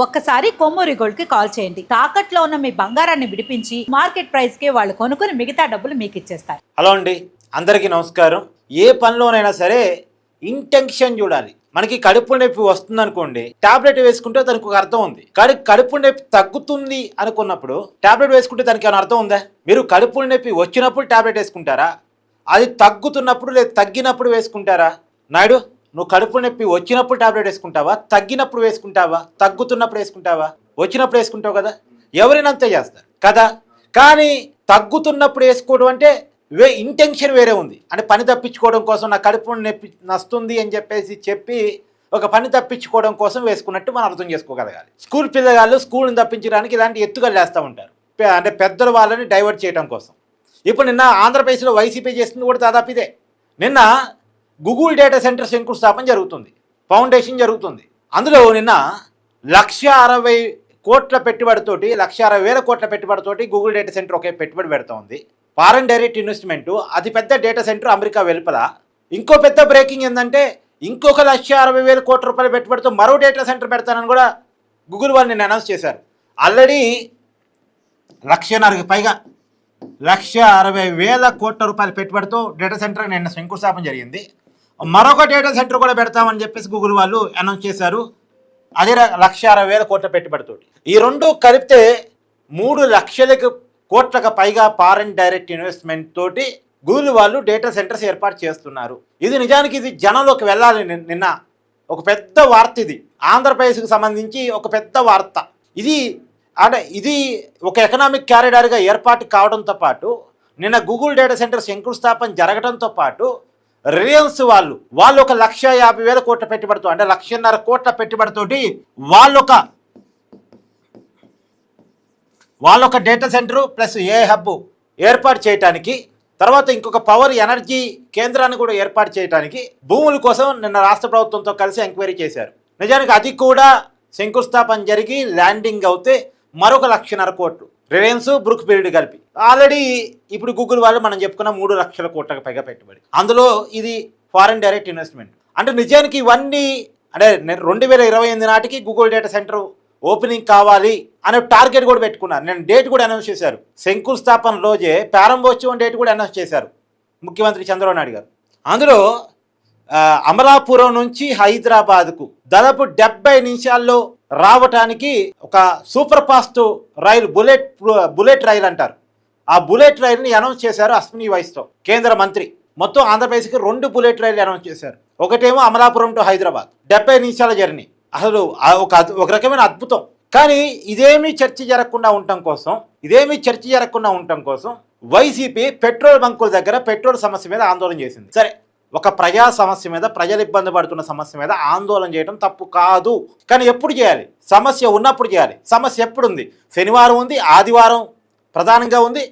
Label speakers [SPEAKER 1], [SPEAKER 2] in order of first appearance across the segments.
[SPEAKER 1] ఒక్కసారి కొమ్మూరి గోల్డ్ కి కాల్ చేయండి. తాకట్లో ఉన్న మీ బంగారాన్ని విడిపించి మార్కెట్ ప్రైస్ కి వాళ్ళు కొనుక్కుని మిగతా డబ్బులు మీకు ఇచ్చేస్తారు.
[SPEAKER 2] హలో అండి, అందరికీ నమస్కారం. ఏ పనిలోనైనా సరే ఇంటెన్షన్ చూడాలి. మనకి కడుపు నొప్పి వస్తుంది అనుకోండి, టాబ్లెట్ వేసుకుంటే దానికి ఒక అర్థం ఉంది. కానీ కడుపు నొప్పి తగ్గుతుంది అనుకున్నప్పుడు టాబ్లెట్ వేసుకుంటే దానికి ఏమైనా అర్థం ఉందా? మీరు కడుపు నొప్పి వచ్చినప్పుడు టాబ్లెట్ వేసుకుంటారా? అది తగ్గుతున్నప్పుడు లేదా తగ్గినప్పుడు వేసుకుంటారా? నాయుడు, నువ్వు కడుపు నొప్పి వచ్చినప్పుడు టాబ్లెట్ వేసుకుంటావా, తగ్గినప్పుడు వేసుకుంటావా, తగ్గుతున్నప్పుడు వేసుకుంటావా? వచ్చినప్పుడు వేసుకుంటావు కదా. ఎవరైనా అంతే చేస్తారు కదా. కానీ తగ్గుతున్నప్పుడు వేసుకోవడం అంటే ఇంటెన్షన్ వేరే ఉంది. అంటే పని తప్పించుకోవడం కోసం, నా కడుపు నొప్పి నస్తుంది అని చెప్పి ఒక పని తప్పించుకోవడం కోసం వేసుకున్నట్టు మనం అర్థం చేసుకోగలగాలి. స్కూల్ పిల్లగాళ్ళు స్కూల్ని తప్పించడానికి ఇలాంటి ఎత్తుగలు వేస్తూ ఉంటారు, అంటే పెద్దల వాళ్ళని డైవర్ట్ చేయడం కోసం. ఇప్పుడు నిన్న ఆంధ్రప్రదేశ్లో వైసీపీ చేస్తుంది కూడా దాదాపు ఇదే. నిన్న గూగుల్ డేటా సెంటర్ శంకుస్థాపన జరుగుతుంది, ఫౌండేషన్ జరుగుతుంది. అందులో నిన్న 1,60,000 కోట్ల పెట్టుబడితోటి, 1,60,000 కోట్ల పెట్టుబడితోటి గూగుల్ డేటా సెంటర్ ఒకే పెట్టుబడి పెడతా ఉంది. ఫారెన్ డైరెక్ట్ ఇన్వెస్ట్మెంట్, అతిపెద్ద డేటా సెంటర్ అమెరికా వెలుపల. ఇంకో పెద్ద బ్రేకింగ్ ఏంటంటే, ఇంకొక 1,60,000 కోట్ల రూపాయల పెట్టుబడితో మరో డేటా సెంటర్ పెడతానని కూడా గూగుల్ వాళ్ళు నిన్న అనౌన్స్ చేశారు. ఆల్రెడీ 1,50,000కి పైగా 1,60,000 కోట్ల రూపాయల పెట్టుబడితో డేటా సెంటర్ నిన్న శంకుస్థాపన జరిగింది. మరొక డేటా సెంటర్ కూడా పెడతామని చెప్పేసి గూగుల్ వాళ్ళు అనౌన్స్ చేశారు. అదే 1,60,000 కోట్ల పెట్టుబడితోటి. ఈ రెండు కలిపితే 3,00,000 కోట్లకు పైగా ఫారెన్ డైరెక్ట్ ఇన్వెస్ట్మెంట్ తోటి గూగుల్ వాళ్ళు డేటా సెంటర్స్ ఏర్పాటు చేస్తున్నారు. ఇది నిజానికి ఇది జనంలోకి వెళ్ళాలి. నిన్న ఒక పెద్ద వార్త, ఇది ఆంధ్రప్రదేశ్కి సంబంధించి ఒక పెద్ద వార్త. ఇది ఒక ఎకనామిక్ క్యారిడార్గా ఏర్పాటు కావడంతో పాటు, నిన్న గూగుల్ డేటా సెంటర్ శంకుస్థాపన జరగడంతో పాటు రిలయన్స్ వాళ్ళు ఒక 1,50,000 కోట్ల పెట్టుబడితో, అంటే 1,50,000 కోట్ల పెట్టుబడితోటి వాళ్ళొక డేటా సెంటరు ప్లస్ ఏ హబ్ ఏర్పాటు చేయడానికి, తర్వాత ఇంకొక పవర్ ఎనర్జీ కేంద్రాన్ని కూడా ఏర్పాటు చేయడానికి భూముల కోసం నిన్న రాష్ట్ర ప్రభుత్వంతో కలిసి ఎంక్వైరీ చేశారు. నిజానికి అది కూడా శంకుస్థాపన జరిగి ల్యాండింగ్ అవుతే మరొక 1,00,000 కోట్లు రిలయన్స్, బ్రూక్ ఫీల్డ్ కలిపి. ఆల్రెడీ ఇప్పుడు గూగుల్ వాళ్ళు మనం చెప్పుకున్న 3,00,000 కోట్లకు పైగా పెట్టుబడి. అందులో ఇది ఫారెన్ డైరెక్ట్ ఇన్వెస్ట్మెంట్. అంటే నిజానికి ఇవన్నీ అంటే 2028 నాటికి గూగుల్ డేటా సెంటర్ ఓపెనింగ్ కావాలి అనే టార్గెట్ కూడా పెట్టుకున్నారు. నేను డేట్ కూడా అనౌన్స్ చేశారు. శంకుస్థాపన రోజే ప్రారంభోత్సవం డేట్ కూడా అనౌన్స్ చేశారు ముఖ్యమంత్రి చంద్రబాబు నాయుడు గారు. అందులో అమలాపురం నుంచి హైదరాబాద్కు దాదాపు 70 నిమిషాల్లో రావటానికి ఒక సూపర్ ఫాస్ట్ రైలు, బుల్లెట్ రైలు అంటారు. ఆ బుల్లెట్ రైలుని అనౌన్స్ చేశారు అశ్విని వైష్ణవ్ కేంద్ర మంత్రి. మొత్తం ఆంధ్రప్రదేశ్కి 2 బుల్లెట్ రైలు అనౌన్స్ చేశారు. ఒకటేమో అమలాపురం టు హైదరాబాద్, 70 నిమిషాల జర్నీ. అసలు ఒక రకమైన అద్భుతం. కానీ ఇదేమీ చర్చ జరగకుండా ఉండటం కోసం వైసీపీ పెట్రోల్ బంకుల దగ్గర పెట్రోల్ సమస్య మీద ఆందోళన చేసింది. సరే, ఒక ప్రజా సమస్య మీద, ప్రజలు ఇబ్బంది పడుతున్న సమస్య మీద ఆందోళన చేయడం తప్పు కాదు. కానీ ఎప్పుడు చేయాలి? సమస్య ఉన్నప్పుడు చేయాలి. సమస్య ఎప్పుడుంది? శనివారం ఉంది, ఆదివారం ప్రధానంగా ఉంది,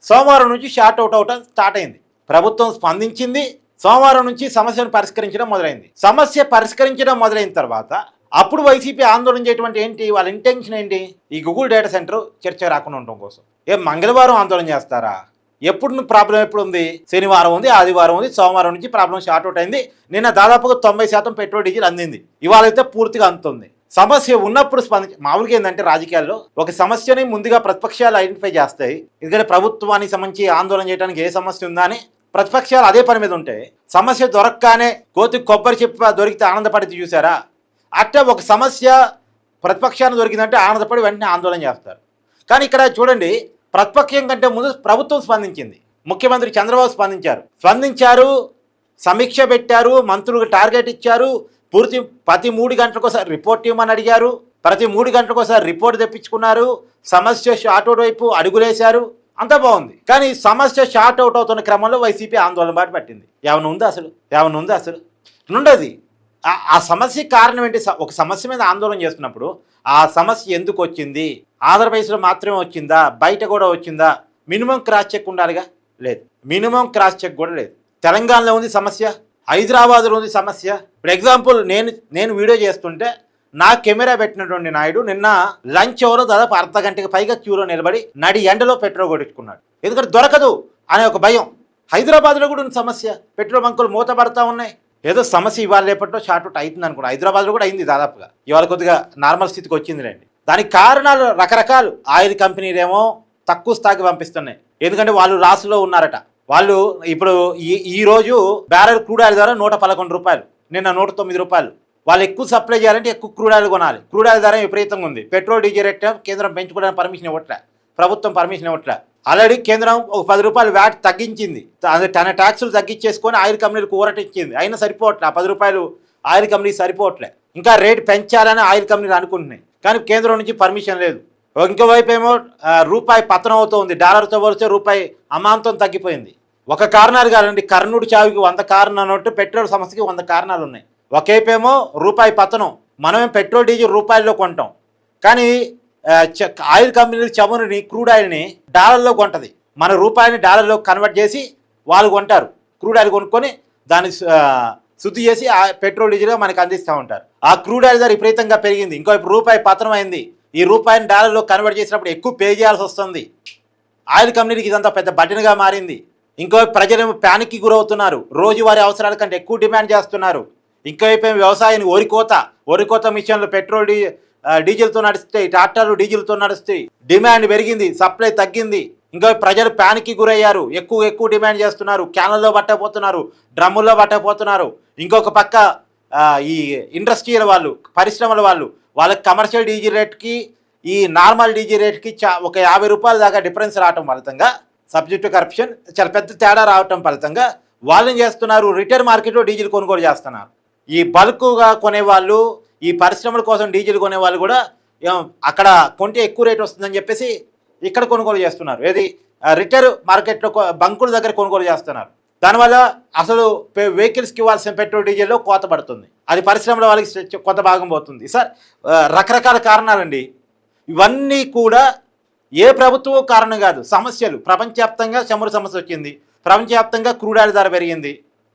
[SPEAKER 2] సోమవారం నుంచి షార్ట్ అవుట్ అవటం స్టార్ట్ అయింది. ప్రభుత్వం స్పందించింది, సోమవారం నుంచి సమస్యను పరిష్కరించడం మొదలైంది. సమస్య పరిష్కరించడం మొదలైన తర్వాత అప్పుడు వైసీపీ ఆందోళన చేయటువంటి ఏంటి? వాళ్ళ ఇంటెన్షన్ ఏంటి? ఈ గూగుల్ డేటా సెంటర్ చర్చ రాకుండా ఉండడం కోసం. మంగళవారం ఆందోళన చేస్తారా? ఎప్పుడు ప్రాబ్లం ఎప్పుడు ఉంది? శనివారం ఉంది, ఆదివారం ఉంది, సోమవారం నుంచి ప్రాబ్లం షార్ట్ అవుట్ అయింది. నిన్న దాదాపుగా 90% పెట్రోల్ డీజిల్ అందింది. ఇవాళ అయితే పూర్తిగా అందుతుంది. సమస్య ఉన్నప్పుడు మామూలుగా ఏంటంటే రాజకీయాల్లో ఒక సమస్యని ముందుగా ప్రతిపక్షాలు ఐడెంటిఫై చేస్తాయి. ఎందుకంటే ప్రభుత్వానికి సంబంధించి ఆందోళన చేయడానికి ఏ సమస్య ఉందా అని ప్రతిపక్షాలు అదే పని మీద ఉంటాయి. సమస్య దొరకగానే కోతి కొబ్బరి చెప్ప దొరికితే ఆనందపడితే చూసారా? అట్లా ఒక సమస్య ప్రతిపక్షాన్ని దొరికిందంటే ఆనందపడి వెంటనే ఆందోళన చేస్తారు. కానీ ఇక్కడ చూడండి, ప్రతిపక్షం కంటే ముందు ప్రభుత్వం స్పందించింది. ముఖ్యమంత్రి చంద్రబాబు స్పందించారు, సమీక్ష పెట్టారు, మంత్రులకు టార్గెట్ ఇచ్చారు. ప్రతి 3 గంటలకోసారి రిపోర్ట్ ఇవ్వమని అడిగారు. ప్రతి 3 గంటలకోసారి రిపోర్ట్ తెప్పించుకున్నారు. సమస్య షార్ట్ అవుట్ వైపు అడుగులేశారు. అంతా బాగుంది. కానీ సమస్య షార్ట్ అవుట్ అవుతున్న క్రమంలో వైసీపీ ఆందోళన బాట పట్టింది. ఏమైనా ఉందా అసలు? ఉండదు. ఆ సమస్య కారణం ఏంటి? ఒక సమస్య మీద ఆందోళన చేస్తున్నప్పుడు ఆ సమస్య ఎందుకు వచ్చింది? ఆంధ్రప్రదేశ్లో మాత్రమే వచ్చిందా? బయట కూడా వచ్చిందా? మినిమం క్రాస్ చెక్ ఉండాలిగా? లేదు. మినిమం క్రాస్ చెక్ కూడా లేదు. తెలంగాణలో ఉంది సమస్య, హైదరాబాద్లో ఉంది సమస్య. ఫర్ ఎగ్జాంపుల్, నేను వీడియో చేస్తుంటే నా కెమెరా పెట్టినటువంటి నాయుడు నిన్న లంచ్ అవర్ దాదాపు అర్ధ గంటకి పైగా క్యూలో నిలబడి నడి ఎండలో పెట్రోల్ కొట్టించుకున్నాడు. ఎందుకంటే దొరకదు అనే ఒక భయం. హైదరాబాద్లో కూడా ఉన్న సమస్య, పెట్రోల్ బంకులు మూతపడతా ఉన్నాయి. ఏదో సమస్య ఇవాళ రేపట్లో షార్ట్ అవుట్ అవుతుంది అనుకున్నా. హైదరాబాద్లో కూడా అయింది దాదాపుగా. ఇవాళ కొద్దిగా నార్మల్ స్థితికి వచ్చిందిలేండి. దానికి కారణాలు రకరకాలు. ఆయిల్ కంపెనీలేమో తక్కువ స్థాయికి పంపిస్తున్నాయి, ఎందుకంటే వాళ్ళు లాస్లో ఉన్నారట. వాళ్ళు ఇప్పుడు ఈ రోజు బ్యారెల్ క్రూడ్ ఆయిల్ ధర 111 రూపాయలు, నిన్న 109 రూపాయలు. వాళ్ళు ఎక్కువ సప్లై చేయాలంటే ఎక్కువ క్రూడ్ ఆయిల్ కొనాలి. క్రూడ్ ఆయిల్ ధర విపరీతంగా ఉంది. పెట్రోల్ డీజిల్ రేట్ కేంద్రం పెంచుకోవడానికి పర్మిషన్ ఇవ్వట్లే, ప్రభుత్వం పర్మిషన్ ఇవ్వట్లే. ఆల్రెడీ కేంద్రం ఒక 10 రూపాయలు వ్యాట్ తగ్గించింది, తన ట్యాక్సులు తగ్గించేసుకొని ఆయిల్ కంపెనీలకు ఊరటిచ్చింది. అయినా సరిపోవట్లే, 10 రూపాయలు ఆయిల్ కంపెనీకి సరిపోవట్లే. ఇంకా రేటు పెంచాలని ఆయిల్ కంపెనీలు అనుకుంటున్నాయి, కానీ కేంద్రం నుంచి పర్మిషన్ లేదు. ఇంకోవైపు ఏమో రూపాయి పతనం అవుతుంది, డాలర్తో పోలిస్తే రూపాయి అమాంతం తగ్గిపోయింది. ఒక కారణాలు కాదండి, కర్ణుడి చావుకి 100 కారణాలు అన్నట్టు పెట్రోల్ సమస్యకి 100 కారణాలు ఉన్నాయి. ఒకేపేమో రూపాయి పతనం, మనమేం పెట్రోల్ డీజిల్ రూపాయల్లో కొంటాం, కానీ ఆయిల్ కంపెనీలు చమురుని క్రూడ్ ఆయిల్ని డాలర్లో కొంటది. మన రూపాయిని డాలర్లో కన్వర్ట్ చేసి వాళ్ళు కొంటారు. క్రూడ్ ఆయిల్ కొనుక్కొని దాన్ని శుద్ధి చేసి ఆ పెట్రోల్ డీజిల్గా మనకు అందిస్తూ ఉంటారు. ఆ క్రూడ్ ఆయిల్ ధర విపరీతంగా పెరిగింది. ఇంకోవైపు రూపాయి పతనం అయింది. ఈ రూపాయిని డాలర్లో కన్వర్ట్ చేసినప్పుడు ఎక్కువ పే చేయాల్సి వస్తుంది. ఆయిల్ కంపెనీకి ఇదంతా పెద్ద బటన్గా మారింది. ఇంకోవైపు ప్రజలేమో ప్యానిక్కి గురవుతున్నారు, రోజువారీ అవసరాల కంటే ఎక్కువ డిమాండ్ చేస్తున్నారు. ఇంకోవైపు వ్యవసాయానికి వరికోత మిషన్లు పెట్రోల్ డీజిల్తో నడుస్తాయి, ట్రాక్టర్లు డీజిల్తో నడుస్తాయి. డిమాండ్ పెరిగింది, సప్లై తగ్గింది. ఇంకా ప్రజలు ప్యానిక్కి గురయ్యారు, ఎక్కువ డిమాండ్ చేస్తున్నారు. క్యాన్లలో పట్టకపోతున్నారు, డ్రమ్ముల్లో పట్టకపోతున్నారు. ఇంకొక పక్క ఈ ఇండస్ట్రియల్ వాళ్ళు, పరిశ్రమల వాళ్ళకి కమర్షియల్ డీజిల్ రేట్కి ఈ నార్మల్ డీజిల్ రేట్కి ఒక 50 రూపాయల దాకా డిఫరెన్స్ రావటం ఫలితంగా, సబ్జెక్టు కరప్షన్ చాలా పెద్ద తేడా రావటం ఫలితంగా వాళ్ళు ఏం చేస్తున్నారు, రిటైల్ మార్కెట్లో డీజిల్ కొనుగోలు చేస్తున్నారు. ఈ బల్క్గా కొనేవాళ్ళు, ఈ పరిశ్రమల కోసం డీజిల్ కొనేవాళ్ళు కూడా అక్కడ కొంటే ఎక్కువ రేట్ వస్తుందని చెప్పేసి ఇక్కడ కొనుగోలు చేస్తున్నారు. ఏది రిటైల్ మార్కెట్లో బంకుల దగ్గర కొనుగోలు చేస్తున్నారు. దానివల్ల అసలు వెహికల్స్కి ఇవ్వాల్సిన పెట్రోల్ డీజిల్లో కోత పడుతుంది, అది పరిశ్రమల వాళ్ళకి కొంత భాగం పోతుంది. సార్ రకరకాల కారణాలండి. ఇవన్నీ కూడా ఏ ప్రభుత్వం కారణం కాదు, సమస్యలు. ప్రపంచవ్యాప్తంగా చమురు సమస్య వచ్చింది, ప్రపంచవ్యాప్తంగా క్రూడ్ ఆయిల్ ధర పెరిగింది.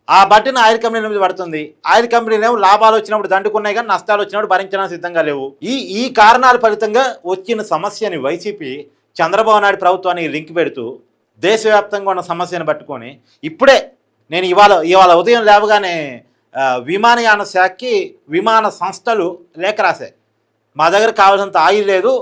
[SPEAKER 2] ఆ బట్టిన ఆయిల్ కంపెనీల మీద పడుతుంది. ఆయిల్ కంపెనీలు ఏమో లాభాలు వచ్చినప్పుడు దండుకున్నాయి, కానీ నష్టాలు వచ్చినప్పుడు భరించడానికి సిద్ధంగా లేవు. ఈ కారణాల ఫలితంగా వచ్చిన సమస్యని వైసీపీ చంద్రబాబు నాయుడు ప్రభుత్వానికి లింక్ పెడుతూ దేశవ్యాప్తంగా ఉన్న సమస్యను పట్టుకొని ఇప్పుడే నేను ఇవాళ ఉదయం లేవగానే విమానయాన శాఖకి విమాన సంస్థలు లేఖ రాశాయి. మా దగ్గర కావాల్సినంత ఆయిల్ లేదు,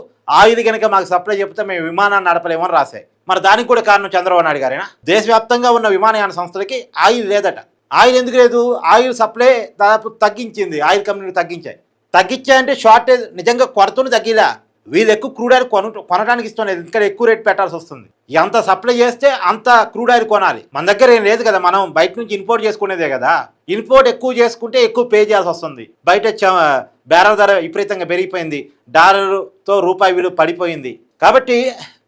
[SPEAKER 2] ఆయిల్ కనుక మాకు సప్లై చెప్తే మేము విమానాన్ని నడపలేమని రాశాయి. మరి దానికి కూడా కారణం చంద్రబాబు నాయుడు గారేనా? దేశవ్యాప్తంగా ఉన్న విమానయాన సంస్థలకి ఆయిల్ లేదట. ఆయిల్ ఎందుకు లేదు? ఆయిల్ సప్లై దాదాపు తగ్గించింది, ఆయిల్ కంపెనీలు తగ్గించాయంటే షార్టేజ్ నిజంగా కొరతను తగ్గిలా. వీళ్ళు ఎక్కువ క్రూడ్ ఆయిల్ కొనడానికి ఇష్టం లేదు, ఇక్కడ ఎక్కువ రేట్ పెట్టాల్సి వస్తుంది. ఎంత సప్లై చేస్తే అంత క్రూడ్ ఆయిల్ కొనాలి. మన దగ్గర ఏం లేదు కదా, మనం బయట నుంచి ఇంపోర్ట్ చేసుకునేదే కదా. ఇంపోర్ట్ ఎక్కువ చేసుకుంటే ఎక్కువ పే చేయాల్సి వస్తుంది. బయట బ్యారెల్ ధర విపరీతంగా పెరిగిపోయింది, డాలర్తో రూపాయి విలువ పడిపోయింది. కాబట్టి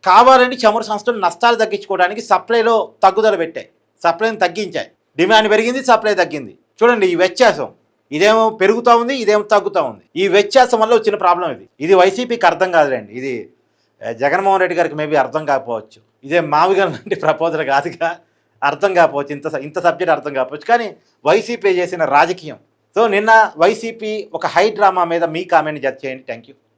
[SPEAKER 2] కావాలని చమురు సంస్థలు నష్టాలు తగ్గించుకోవడానికి సప్లైలో తగ్గుదల పెట్టాయి, సప్లైని తగ్గించాయి. డిమాండ్ పెరిగింది, సప్లై తగ్గింది. చూడండి ఈ వ్యత్యాసం, ఇదేమో పెరుగుతూ ఉంది, ఇదేమో తగ్గుతూ ఉంది. ఈ వ్యత్యాసం వల్ల వచ్చిన ప్రాబ్లం ఇది వైసీపీకి అర్థం కాదులేండి. ఇది జగన్మోహన్ రెడ్డి గారికి మేబీ అర్థం కాకపోవచ్చు, ఇదే మామూలుగా లాంటి ప్రపోజల్ కాదుగా, అర్థం కాకపోవచ్చు, ఇంత సబ్జెక్ట్ అర్థం కాకపోవచ్చు. కానీ వైసీపీ చేసిన రాజకీయం. సో నిన్న వైసీపీ ఒక హై డ్రామా మీద మీ కామెంట్ జడ్జ్ చేయండి. Thank you.